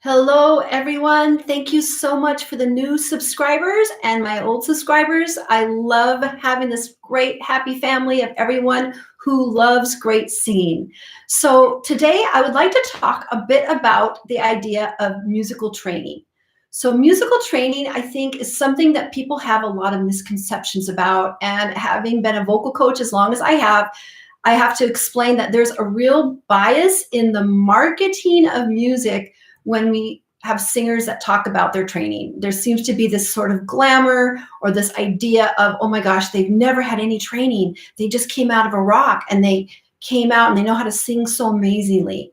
Hello, everyone. Thank you so much for the new subscribers and my old subscribers. I love having this great, happy family of everyone who loves great singing. So today I would like to talk a bit about the idea of musical training. So musical training, I think, is something that people have a lot of misconceptions about. And having been a vocal coach as long as I have to explain that there's a real bias in the marketing of music when we have singers that talk about their training. There seems to be this sort of glamour or this idea of, oh my gosh, they've never had any training. They just came out of a rock and they came out and they know how to sing so amazingly.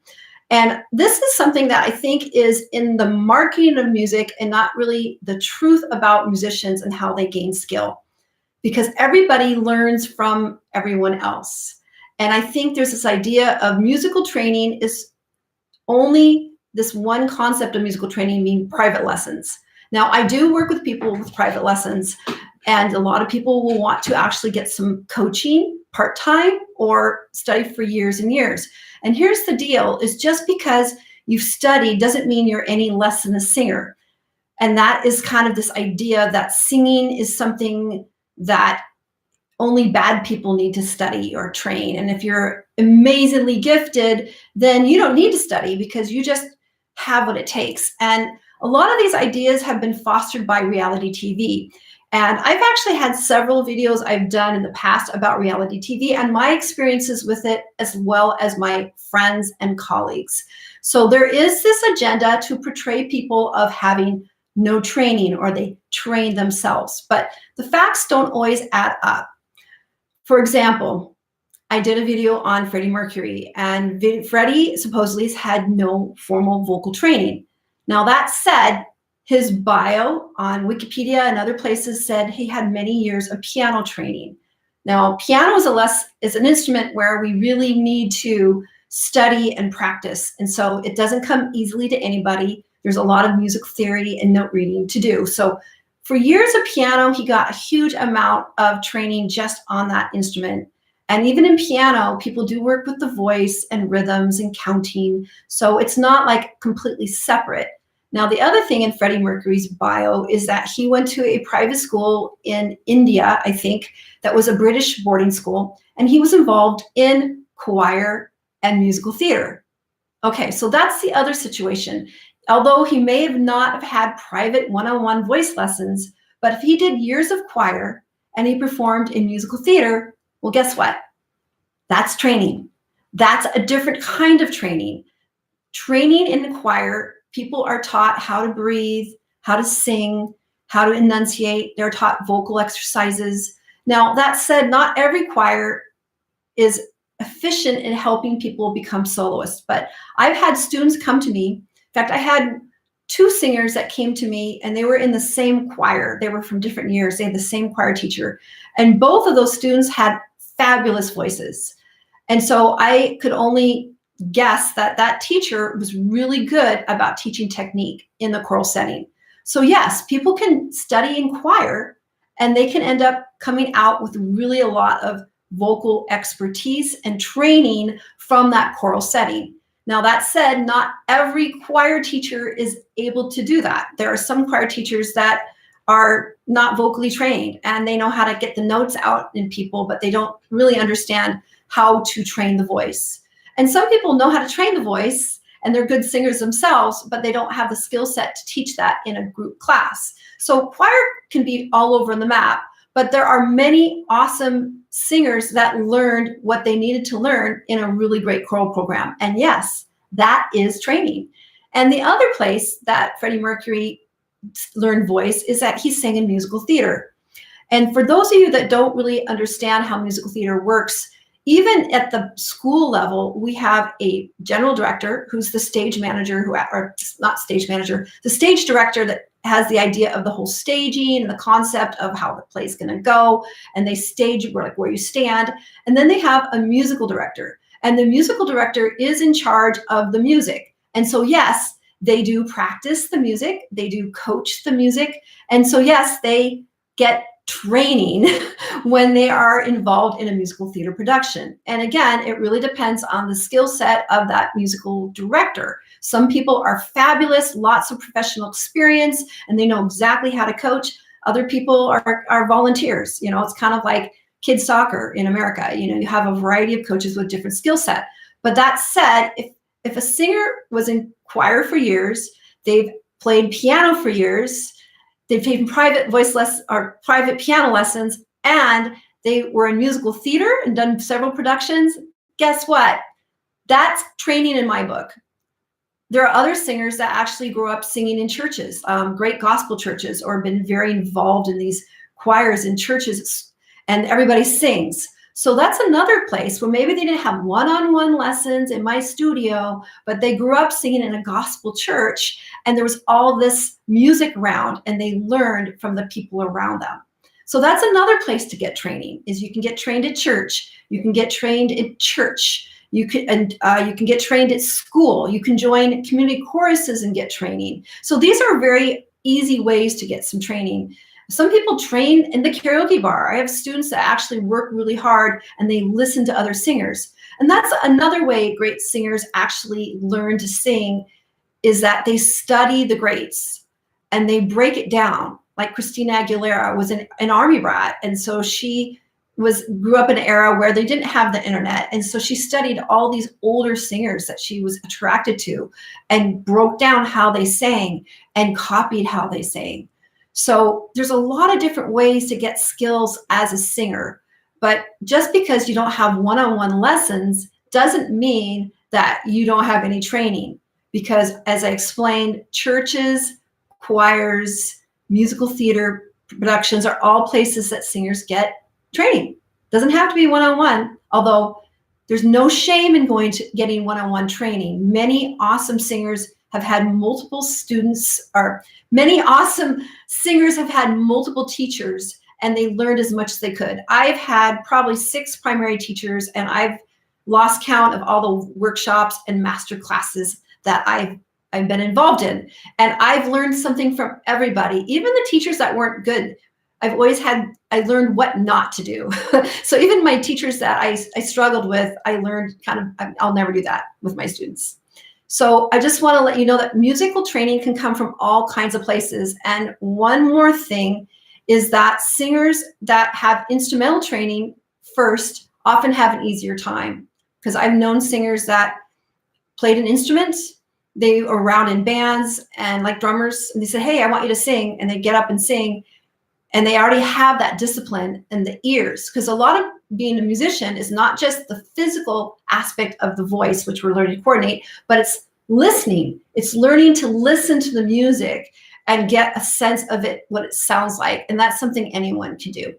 And this is something that I think is in the marketing of music and not really the truth about musicians and how they gain skill, because everybody learns from everyone else. And I think there's this idea of musical training is only this one concept of musical training being private lessons. Now, I do work with people with private lessons, and a lot of people will want to actually get some coaching part-time or study for years and years. And here's the deal, is just because you've studied doesn't mean you're any less than a singer. And that is kind of this idea that singing is something that only bad people need to study or train. And if you're amazingly gifted, then you don't need to study because you just have what it takes. And a lot of these ideas have been fostered by reality TV. And I've actually had several videos I've done in the past about reality TV and my experiences with it, as well as my friends and colleagues. So there is this agenda to portray people of having no training, or they train themselves, but the facts don't always add up. For example, I did a video on Freddie Mercury, and Freddie supposedly has had no formal vocal training. Now, that said, his bio on Wikipedia and other places said he had many years of piano training. Now, piano is an instrument where we really need to study and practice, and so it doesn't come easily to anybody. There's a lot of music theory and note reading to do. So for years of piano, he got a huge amount of training just on that instrument. And even in piano, people do work with the voice and rhythms and counting. So it's not like completely separate. Now, the other thing in Freddie Mercury's bio is that he went to a private school in India, I think, that was a British boarding school, and he was involved in choir and musical theater. Okay, so that's the other situation. Although he may have not have had private one-on-one voice lessons, but if he did years of choir and he performed in musical theater, well, guess what? That's training. That's a different kind of training. Training in the choir, people are taught how to breathe, how to sing, how to enunciate. They're taught vocal exercises. Now, that said, not every choir is efficient in helping people become soloists, but I've had students come to me. In fact, I had two singers that came to me, and they were in the same choir. They were from different years. They had the same choir teacher. And both of those students had fabulous voices. And so I could only guess that that teacher was really good about teaching technique in the choral setting. So yes, people can study in choir, and they can end up coming out with really a lot of vocal expertise and training from that choral setting. Now, that said, not every choir teacher is able to do that. There are some choir teachers that are not vocally trained, and they know how to get the notes out in people, but they don't really understand how to train the voice. And some people know how to train the voice, and they're good singers themselves, but they don't have the skill set to teach that in a group class. So choir can be all over the map, but there are many awesome singers that learned what they needed to learn in a really great choral program. And yes, that is training. And the other place that Freddie Mercury learned voice is that he sang in musical theater. And for those of you that don't really understand how musical theater works, even at the school level, we have a general director who's the stage manager, or not stage manager, the stage director that has the idea of the whole staging and the concept of how the play's going to go, and they stage where you stand. And then they have a musical director, and the musical director is in charge of the music. And so yes, they do practice the music, they do coach the music, and so yes, they get training when they are involved in a musical theater production. And again, it really depends on the skill set of that musical director. Some people are fabulous, lots of professional experience, and they know exactly how to coach. Other people are volunteers. You know, it's kind of like kids soccer in America. You know, you have a variety of coaches with different skill set. But that said, if a singer was in choir for years, they've played piano for years, they've taken private voice lessons or private piano lessons, and they were in musical theater and done several productions, guess what? That's training in my book. There are other singers that actually grew up singing in churches, great gospel churches, or been very involved in these choirs in churches, and everybody sings. So that's another place where maybe they didn't have one-on-one lessons in my studio, but they grew up singing in a gospel church, and there was all this music around, and they learned from the people around them. So that's another place to get training, is you can get trained at church, you can get trained in church, you can get trained at school, you can join community choruses and get training. So these are very easy ways to get some training. Some people train in the karaoke bar. I have students that actually work really hard and they listen to other singers. And that's another way great singers actually learn to sing, is that they study the greats and they break it down. Like Christina Aguilera was an army brat. And so she grew up in an era where they didn't have the internet. And so she studied all these older singers that she was attracted to and broke down how they sang and copied how they sang. So there's a lot of different ways to get skills as a singer, but just because you don't have one-on-one lessons doesn't mean that you don't have any training, because as I explained, churches, choirs, musical theater productions are all places that singers get training. Doesn't have to be one-on-one, although there's no shame in getting one-on-one training. Many awesome singers have had multiple students, or many awesome singers have had multiple teachers, and they learned as much as they could. I've had probably 6 primary teachers, and I've lost count of all the workshops and master classes that I've been involved in. And I've learned something from everybody, even the teachers that weren't good. I learned what not to do. So even my teachers that I struggled with, I learned I'll never do that with my students. So I just want to let you know that musical training can come from all kinds of places. And one more thing is that singers that have instrumental training first often have an easier time, because I've known singers that played an instrument, they were around in bands and like drummers, and they said, hey, I want you to sing. And they get up and sing, and they already have that discipline in the ears, because a lot of being a musician is not just the physical aspect of the voice, which we're learning to coordinate, but it's listening. It's learning to listen to the music and get a sense of it, what it sounds like. And that's something anyone can do.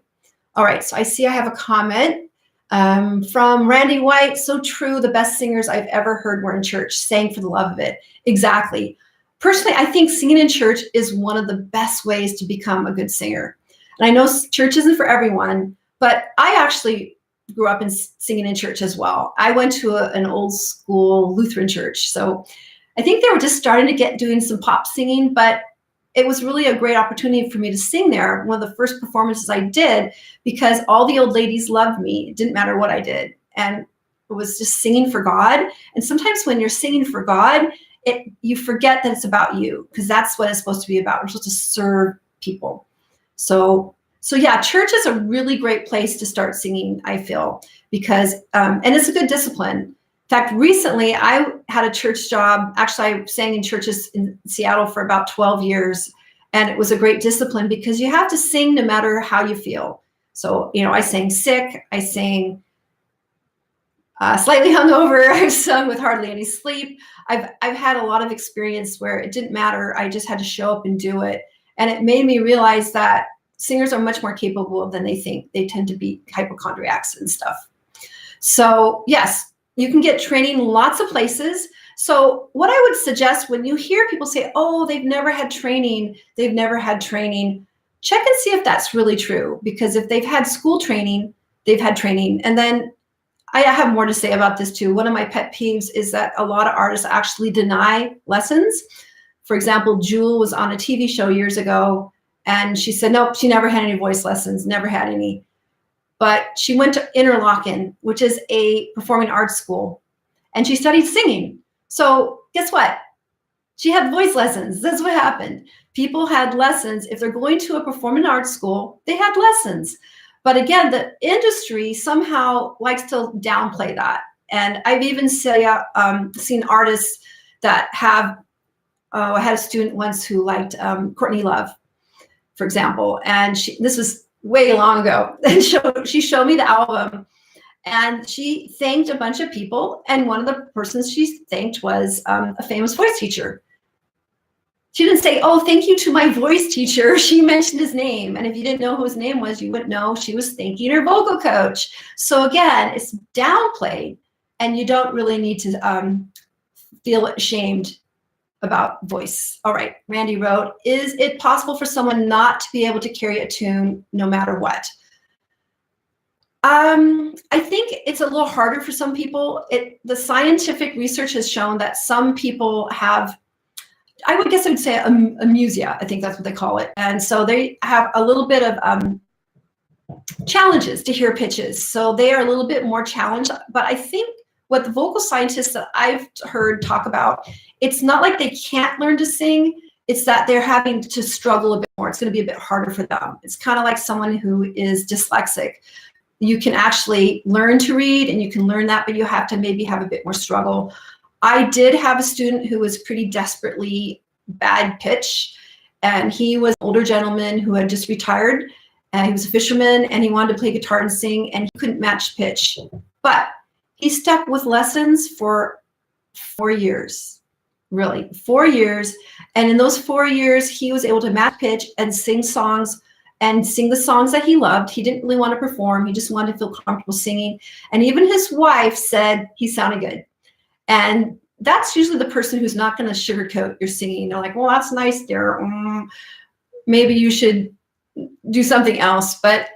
All right, so I see I have a comment from Randy White. So true, the best singers I've ever heard were in church, sang for the love of it. Exactly. Personally, I think singing in church is one of the best ways to become a good singer. And I know church isn't for everyone, but I actually grew up singing in church as well. I went to an old school Lutheran church. So I think they were just starting to doing some pop singing, but it was really a great opportunity for me to sing there. One of the first performances I did, because all the old ladies loved me. It didn't matter what I did. And it was just singing for God. And sometimes when you're singing for God, you forget that it's about you, because that's what it's supposed to be about. We're supposed to serve people. So yeah, church is a really great place to start singing, I feel, because, and it's a good discipline. In fact, recently I had a church job. Actually, I sang in churches in Seattle for about 12 years, and it was a great discipline because you have to sing no matter how you feel. So, I sang sick, I sang slightly hungover, I've sung with hardly any sleep. I've had a lot of experience where it didn't matter. I just had to show up and do it. And it made me realize that singers are much more capable than they think. They tend to be hypochondriacs and stuff. So yes, you can get training lots of places. So what I would suggest when you hear people say, oh, they've never had training, check and see if that's really true. Because if they've had school training, they've had training. And then I have more to say about this too. One of my pet peeves is that a lot of artists actually deny lessons. For example, Jewel was on a TV show years ago, And she said, nope, she never had any voice lessons, never had any. But she went to Interlochen, which is a performing arts school, and she studied singing. So guess what? She had voice lessons. That's what happened. People had lessons. If they're going to a performing arts school, they had lessons. But again, the industry somehow likes to downplay that. And I've even seen artists that have, I had a student once who liked Courtney Love, for example, and this was way long ago, and she showed me the album, and she thanked a bunch of people, and one of the persons she thanked was a famous voice teacher. She didn't say, oh, thank you to my voice teacher. She mentioned his name. And if you didn't know who his name was, you wouldn't know she was thanking her vocal coach. So again, it's downplayed, and you don't really need to feel ashamed about voice. All right, Randy wrote, is it possible for someone not to be able to carry a tune no matter what? I think it's a little harder for some people. The scientific research has shown that some people have, I would say amusia, I think that's what they call it. And so they have a little bit of challenges to hear pitches. So they are a little bit more challenged. But I think what the vocal scientists that I've heard talk about, it's not like they can't learn to sing. It's that they're having to struggle a bit more. It's going to be a bit harder for them. It's kind of like someone who is dyslexic. You can actually learn to read, and you can learn that, but you have to maybe have a bit more struggle. I did have a student who was pretty desperately bad pitch, and he was an older gentleman who had just retired, and he was a fisherman, and he wanted to play guitar and sing, and he couldn't match pitch. But he stuck with lessons for 4 years, really, 4 years. And in those 4 years, he was able to match pitch and sing songs and sing the songs that he loved. He didn't really want to perform. He just wanted to feel comfortable singing. And even his wife said he sounded good. And that's usually the person who's not going to sugarcoat your singing. They're like, well, that's nice there. Maybe you should do something else. But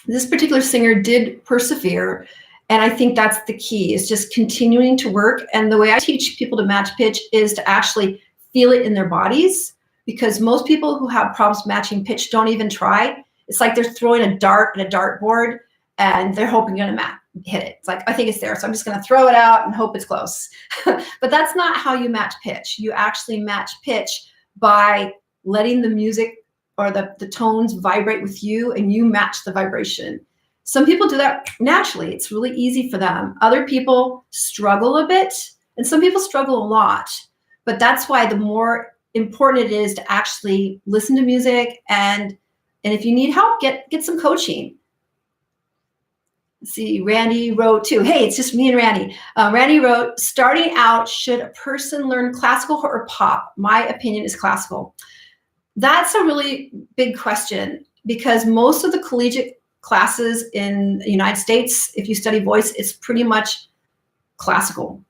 this particular singer did persevere. And I think that's the key, is just continuing to work. And the way I teach people to match pitch is to actually feel it in their bodies, because most people who have problems matching pitch don't even try. It's like they're throwing a dart at a dartboard and they're hoping you're going to hit it. It's like, I think it's there, so I'm just going to throw it out and hope it's close. But that's not how you match pitch. You actually match pitch by letting the music or the tones vibrate with you, and you match the vibration. Some people do that naturally. It's really easy for them. Other people struggle a bit, and some people struggle a lot. But that's why the more important it is to actually listen to music, and if you need help, get some coaching. Let's see, Randy wrote too. Hey, it's just me and Randy. Randy wrote, starting out, should a person learn classical or pop? My opinion is classical. That's a really big question, because most of the collegiate classes in the United States, if you study voice, it's pretty much classical.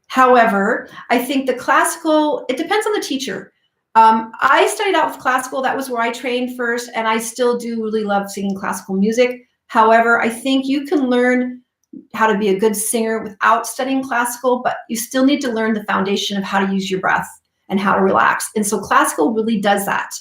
However, I think the classical, it depends on the teacher. I studied out with classical. That was where I trained first, and I still do really love singing classical music. However, I think you can learn how to be a good singer without studying classical, but you still need to learn the foundation of how to use your breath and how to relax. And so classical really does that.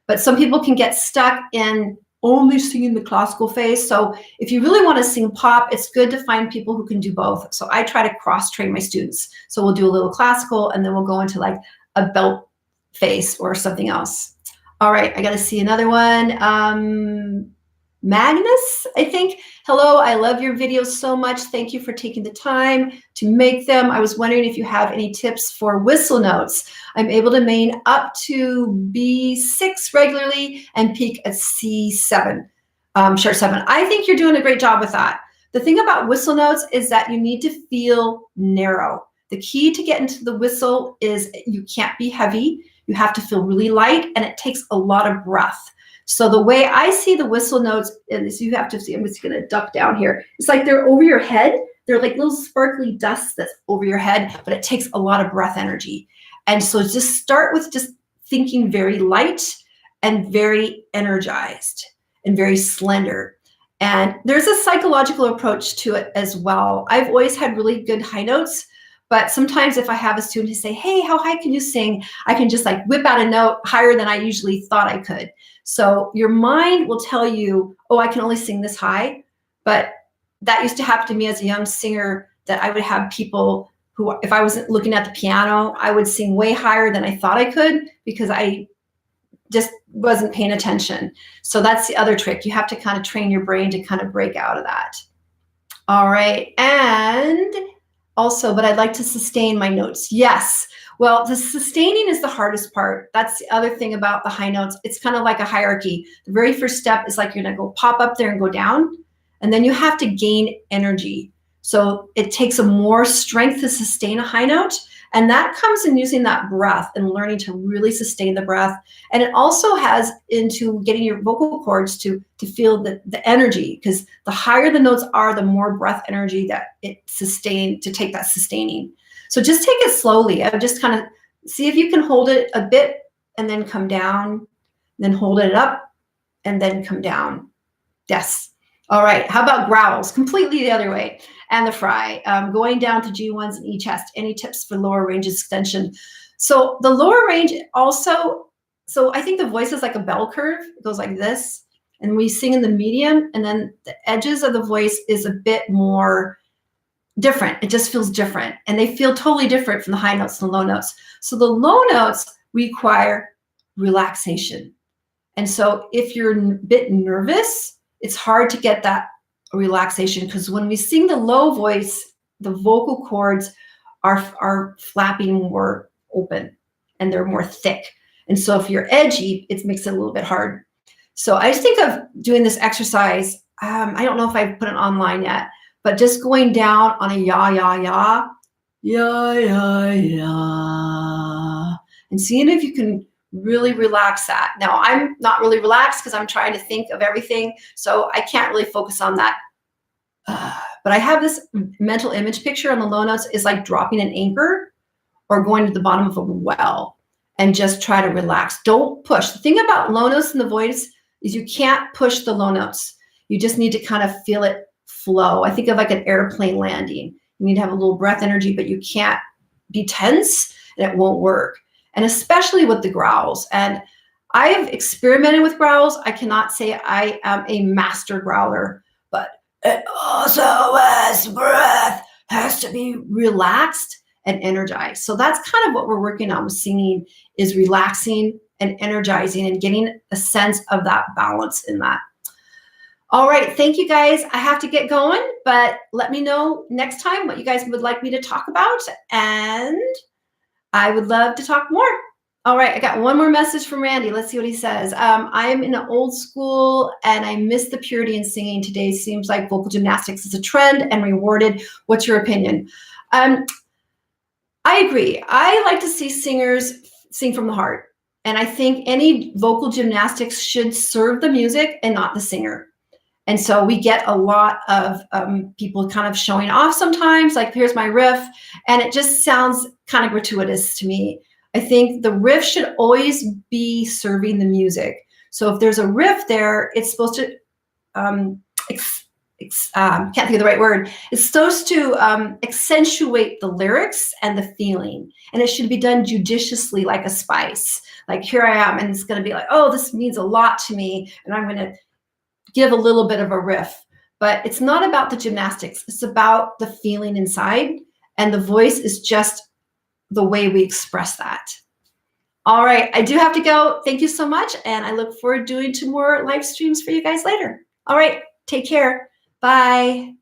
But some people can get stuck in only singing the classical phase. So if you really want to sing pop, it's good to find people who can do both. So I try to cross-train my students. So we'll do a little classical, and then we'll go into like a belt phase or something else. All right, I got to see another one. Magnus, I think. Hello, I love your videos so much. Thank you for taking the time to make them. I was wondering if you have any tips for whistle notes. I'm able to main up to B6 regularly and peak at C7, sharp 7. I think you're doing a great job with that. The thing about whistle notes is that you need to feel narrow. The key to get into the whistle is you can't be heavy. You have to feel really light, and it takes a lot of breath. So the way I see the whistle notes, and this you have to see, I'm just going to duck down here. It's like they're over your head. They're like little sparkly dust that's over your head, but it takes a lot of breath energy. And so just start with just thinking very light and very energized and very slender. And there's a psychological approach to it as well. I've always had really good high notes, But sometimes if I have a student who say, hey, how high can you sing? I can just like whip out a note higher than I usually thought I could. So your mind will tell you, oh, I can only sing this high. But that used to happen to me as a young singer, that I would have people who, if I wasn't looking at the piano, I would sing way higher than I thought I could because I just wasn't paying attention. So that's the other trick. You have to kind of train your brain to kind of break out of that. All right. And also, but I'd like to sustain my notes. Yes. Well, the sustaining is the hardest part. That's the other thing about the high notes. It's kind of like a hierarchy. The very first step is like you're going to go pop up there and go down, and then you have to gain energy. So it takes a more strength to sustain a high note. And that comes in using that breath and learning to really sustain the breath. And it also has into getting your vocal cords to feel the energy, because the higher the notes are, the more breath energy that it sustains to take that sustaining. So just take it slowly. I would just kind of see if you can hold it a bit and then come down, then hold it up and then come down. Yes. All right. How about growls? Completely the other way. And the fry, going down to G1s and E chest. Any tips for lower range extension? So the lower range also, so I think the voice is like a bell curve. It goes like this. And we sing in the medium, and then the edges of the voice is a bit more different. It just feels different. And they feel totally different from the high notes and the low notes. So the low notes require relaxation. And so if you're a bit nervous, it's hard to get that relaxation, because when we sing the low voice, the vocal cords are flapping more open and they're more thick. And so if you're edgy, it makes it a little bit hard. So I just think of doing this exercise. I don't know if I've put it online yet, but just going down on a ya, ya, ya, ya, ya, ya, and seeing if you can really relax that. Now, I'm not really relaxed because I'm trying to think of everything, so I can't really focus on that. But I have this mental image picture on the low notes is like dropping an anchor or going to the bottom of a well, and just try to relax. Don't push. The thing about low notes in the voice is you can't push the low notes. You just need to kind of feel it flow. I think of like an airplane landing. You need to have a little breath energy, but you can't be tense and it won't work. And especially with the growls. And I have experimented with growls. I cannot say I am a master growler, but it also has breath, has to be relaxed and energized. So that's kind of what we're working on with singing, is relaxing and energizing and getting a sense of that balance in that. All right, thank you guys. I have to get going, but let me know next time what you guys would like me to talk about, and I would love to talk more. All right, I got one more message from Randy. Let's see what he says. I am in an old school and I miss the purity in singing today. Seems like vocal gymnastics is a trend and rewarded. What's your opinion? I agree. I like to see singers sing from the heart. And I think any vocal gymnastics should serve the music and not the singer. And so we get a lot of people kind of showing off sometimes, like, here's my riff, and it just sounds kind of gratuitous to me. I think the riff should always be serving the music. So if there's a riff there, it's supposed to, can't think of the right word, it's supposed to accentuate the lyrics and the feeling. And it should be done judiciously, like a spice. Like, here I am, and it's going to be like, oh, this means a lot to me, and I'm going to give a little bit of a riff. But it's not about the gymnastics. It's about the feeling inside, and the voice is just the way we express that. All right, I do have to go. Thank you so much, and I look forward to doing 2 more live streams for you guys later. All right, take care. Bye.